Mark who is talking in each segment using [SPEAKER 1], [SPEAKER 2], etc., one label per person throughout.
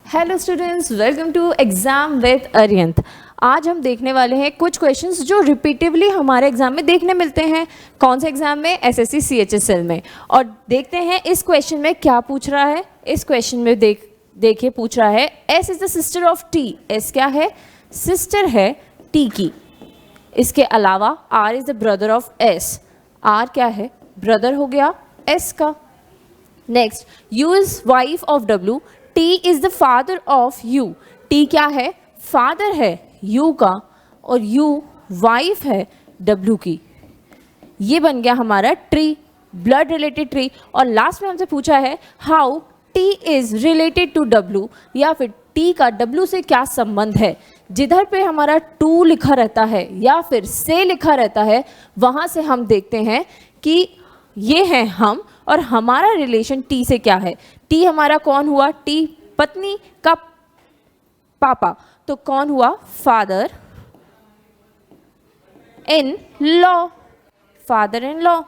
[SPEAKER 1] Hello students, welcome to exam with Ariyant. आज हम देखने वाले हैं कुछ क्वेश्चंस जो रिपीटिवली हमारे एग्जाम में देखने मिलते हैं। कौन से एग्जाम में? एसएससी सीएचएसएल में। और देखते हैं इस क्वेश्चन में क्या पूछ रहा है। इस क्वेश्चन में देखिए पूछ रहा है S is the sister of T. S क्या है? सिस्टर है टी की। इसके अलावा R is the brother of S. R क्या है? ब्रदर हो गया एस का। Next, U is wife of W. T is the father of U. T क्या है? फादर है यू का और यू वाइफ है डब्ल्यू की। ये बन गया हमारा ट्री, ब्लड रिलेटेड ट्री। और लास्ट में हमसे पूछा है how T is related to W, या फिर टी का डब्ल्यू से क्या संबंध है। जिधर पे हमारा टू लिखा रहता है या फिर से लिखा रहता है, वहां से हम देखते हैं कि ये है हम और हमारा रिलेशन टी से क्या है। टी हमारा कौन हुआ? टी पत्नी का पापा, तो कौन हुआ? Father in law, father in law.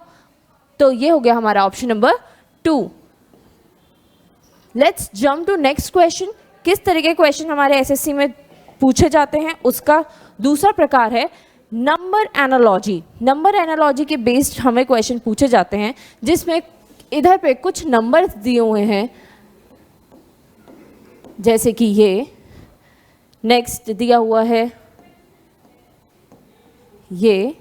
[SPEAKER 1] तो ये हो गया हमारा option number 2। Let's jump to next question. किस तरह के क्वेश्चन हमारे एसएससी में पूछे जाते हैं उसका दूसरा प्रकार है नंबर एनालॉजी। नंबर एनालॉजी के बेस्ड हमें क्वेश्चन पूछे जाते हैं, जिसमें इधर पे कुछ नंबर्स दिए हुए हैं, जैसे कि ये। नेक्स्ट दिया हुआ है ये,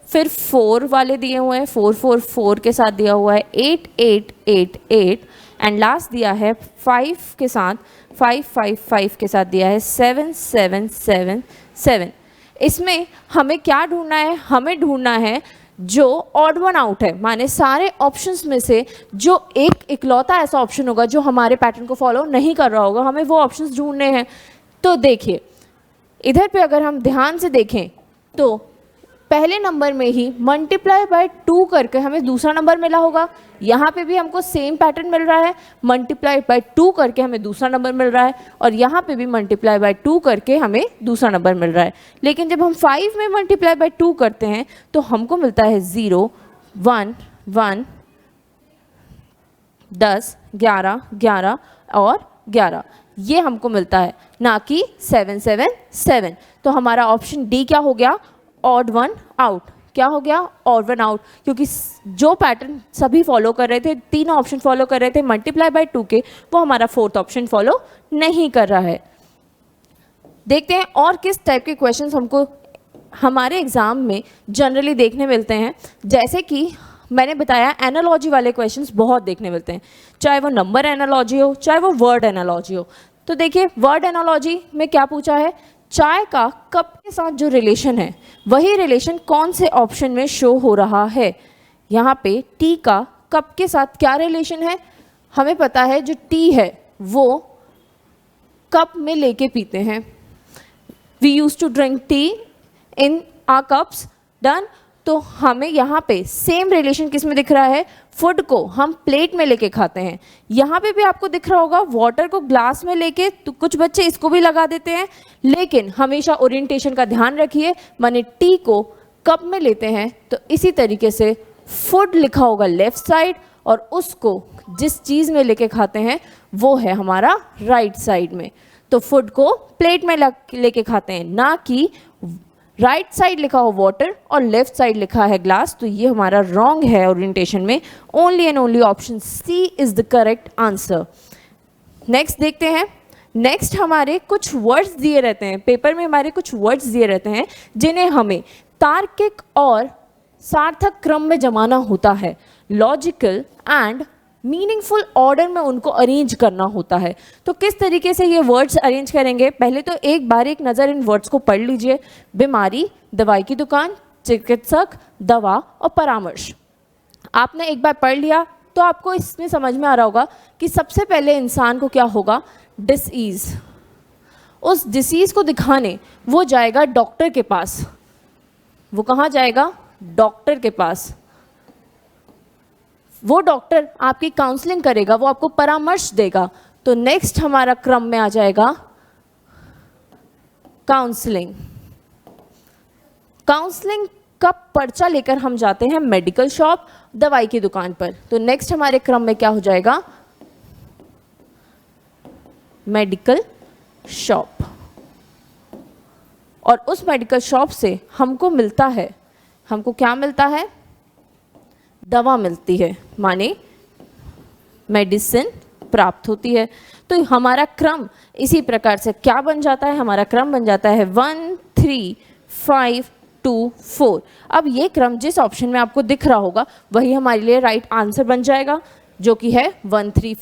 [SPEAKER 1] फिर 4 वाले दिए हुए हैं, 4 के साथ दिया हुआ है 8 8 8 8, एंड लास्ट दिया है 5 के साथ 5 के साथ दिया है 7 7 7 7। इसमें हमें क्या ढूंढना है? हमें ढूंढना है जो ऑड वन आउट है, माने सारे ऑप्शंस में से जो एक इकलौता ऐसा ऑप्शन होगा जो हमारे पैटर्न को फॉलो नहीं कर रहा होगा, हमें वो ऑप्शंस ढूंढने हैं। तो देखिए इधर पे अगर हम ध्यान से देखें तो पहले नंबर में ही मल्टीप्लाई बाय 2 करके हमें दूसरा नंबर मिला होगा। यहाँ पे भी हमको सेम पैटर्न मिल रहा है, मल्टीप्लाई बाय 2 करके हमें दूसरा नंबर मिल रहा है, और यहाँ पे भी मल्टीप्लाई बाय 2 करके हमें दूसरा नंबर मिल रहा है। लेकिन जब हम 5 में मल्टीप्लाई बाय 2 करते हैं तो हमको मिलता है 0 1 1 10 11 11 और 11, ये हमको मिलता है, ना कि 7 7 7। तो हमारा ऑप्शन डी क्या हो गया? Odd one out. क्या हो गया? ऑड वन आउट, क्योंकि जो पैटर्न सभी फॉलो कर रहे थे, तीनों ऑप्शन फॉलो कर रहे थे मल्टीप्लाई बाय 2 के, वो हमारा 4th ऑप्शन फॉलो नहीं कर रहा है। देखते हैं और किस टाइप के क्वेश्चंस हमको हमारे एग्जाम में जनरली देखने मिलते हैं। जैसे कि मैंने बताया एनालॉजी वाले क्वेश्चंस बहुत देखने मिलते हैं, चाहे वो नंबर एनालॉजी हो चाहे वो वर्ड एनालॉजी हो। तो देखिए वर्ड एनालॉजी में क्या पूछा है? चाय का कप के साथ जो रिलेशन है, वही रिलेशन कौन से ऑप्शन में शो हो रहा है। यहाँ पे टी का कप के साथ क्या रिलेशन है? हमें पता है जो टी है वो कप में लेके पीते हैं। We use to drink tea in our cups, done. तो हमें यहाँ पे सेम रिलेशन किस में दिख रहा है? फूड को हम प्लेट में लेके खाते हैं। यहाँ पे भी आपको दिख रहा होगा वाटर को ग्लास में लेके, तो कुछ बच्चे इसको भी लगा देते हैं, लेकिन हमेशा ओरिएंटेशन का ध्यान रखिए, माने टी को कप में लेते हैं तो इसी तरीके से फूड लिखा होगा लेफ्ट साइड, और उसको जिस चीज़ में लेके खाते हैं वो है हमारा राइट साइड में। तो फूड को प्लेट में लेके खाते हैं, ना कि राइट साइड लिखा हो वाटर और लेफ्ट साइड लिखा है ग्लास। तो ये हमारा रॉन्ग है ओरिएंटेशन में। Only and only option C is the correct answer. Next देखते हैं। नेक्स्ट हमारे कुछ वर्ड्स दिए रहते हैं पेपर में, हमारे कुछ वर्ड्स दिए रहते हैं जिन्हें हमें तार्किक और सार्थक क्रम में जमाना होता है, लॉजिकल एंड मीनिंगफुल ऑर्डर में उनको अरेंज करना होता है। तो किस तरीके से ये वर्ड्स अरेंज करेंगे? पहले तो एक बार एक नज़र इन वर्ड्स को पढ़ लीजिए। बीमारी, दवाई की दुकान, चिकित्सक, दवा और परामर्श। आपने एक बार पढ़ लिया तो आपको इसमें समझ में आ रहा होगा कि सबसे पहले इंसान को क्या होगा? डिसीज़। उस डिसीज़ को दिखाने वो जाएगा डॉक्टर के पास। वो कहाँ जाएगा? डॉक्टर के पास। वो डॉक्टर आपकी काउंसलिंग करेगा, वो आपको परामर्श देगा। तो नेक्स्ट हमारा क्रम में आ जाएगा काउंसलिंग। काउंसलिंग का पर्चा लेकर हम जाते हैं मेडिकल शॉप, दवाई की दुकान पर। तो नेक्स्ट हमारे क्रम में क्या हो जाएगा? मेडिकल शॉप, और उस मेडिकल शॉप से हमको मिलता है, हमको क्या मिलता है, दवा मिलती है, माने मेडिसिन प्राप्त होती है। तो हमारा क्रम इसी प्रकार से क्या बन जाता है, हमारा क्रम बन जाता है 1 3 5 2 4। अब ये क्रम जिस ऑप्शन में आपको दिख रहा होगा वही हमारे लिए राइट आंसर बन जाएगा, जो कि है 1 3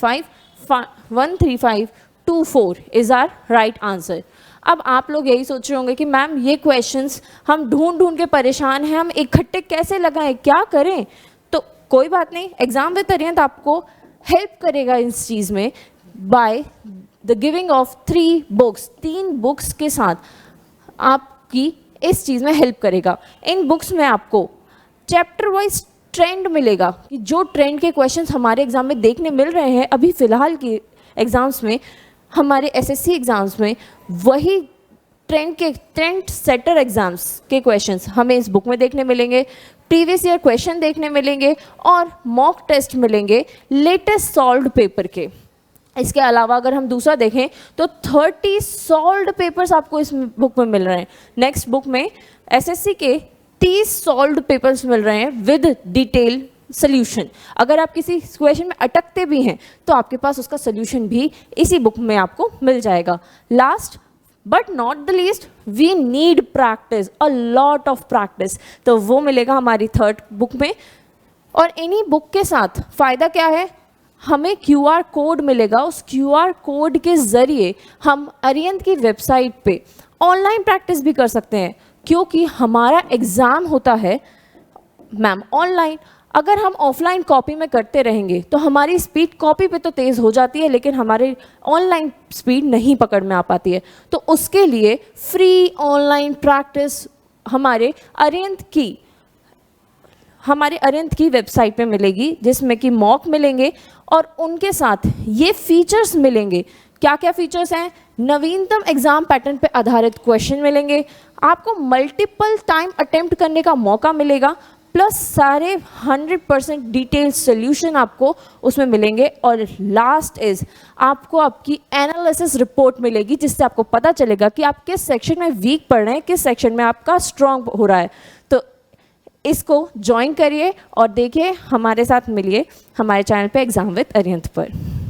[SPEAKER 1] 5 2 4 इज आर राइट आंसर। अब आप लोग यही सोच रहे होंगे कि मैम ये क्वेश्चंस हम ढूंढ ढूंढ के परेशान हैं, हम इकट्ठे कैसे लगाएं, क्या करें। तो कोई बात नहीं, एग्जाम विद अरिहंत आपको हेल्प करेगा इस चीज़ में by the giving of 3 books. 3 books के साथ आपकी इस चीज़ में हेल्प करेगा। इन बुक्स में आपको चैप्टर वाइज ट्रेंड मिलेगा कि जो ट्रेंड के क्वेश्चंस हमारे एग्जाम में देखने मिल रहे हैं अभी फ़िलहाल के एग्ज़ाम्स में, हमारे एसएससी एग्ज़ाम्स में, वही ट्रेंड सेटर एग्ज़ाम्स के क्वेश्चंस हमें इस बुक में देखने मिलेंगे। प्रीवियस ईयर क्वेश्चन देखने मिलेंगे और मॉक टेस्ट मिलेंगे लेटेस्ट सॉल्व्ड पेपर के। इसके अलावा अगर हम दूसरा देखें तो 30 सॉल्व्ड पेपर्स आपको इस बुक में मिल रहे हैं। नेक्स्ट बुक में एसएससी के 30 सॉल्व्ड पेपर्स मिल रहे हैं विद डिटेल सोल्यूशन। अगर आप किसी क्वेश्चन में अटकते भी हैं तो आपके पास उसका सोल्यूशन भी इसी बुक में आपको मिल जाएगा। Last but not the least, we need practice, a lot of practice, तो वो मिलेगा हमारी 3rd बुक में। और इन्हीं बुक के साथ फ़ायदा क्या है, हमें QR कोड मिलेगा। उस QR कोड के ज़रिए हम अरिहंत की वेबसाइट पे ऑनलाइन प्रैक्टिस भी कर सकते हैं, क्योंकि हमारा एग्ज़ाम होता है मैम ऑनलाइन। अगर हम ऑफलाइन कॉपी में करते रहेंगे तो हमारी स्पीड कॉपी पे तो तेज़ हो जाती है, लेकिन हमारी ऑनलाइन स्पीड नहीं पकड़ में आ पाती है। तो उसके लिए फ्री ऑनलाइन प्रैक्टिस हमारे अरिहंत की वेबसाइट पे मिलेगी, जिसमें कि मॉक मिलेंगे और उनके साथ ये फीचर्स मिलेंगे। क्या क्या फीचर्स हैं, नवीनतम एग्जाम पैटर्न पे आधारित क्वेश्चन मिलेंगे, आपको मल्टीपल टाइम अटेम्प्ट करने का मौका मिलेगा, प्लस सारे 100% डिटेल सोल्यूशन आपको उसमें मिलेंगे। और लास्ट इज आपको आपकी एनालिसिस रिपोर्ट मिलेगी, जिससे आपको पता चलेगा कि आप किस सेक्शन में वीक पढ़ रहे हैं, किस सेक्शन में आपका स्ट्रॉन्ग हो रहा है। तो इसको ज्वाइन करिए और देखिए, हमारे साथ मिलिए हमारे चैनल पे एग्जाम विद अरिहंत पर।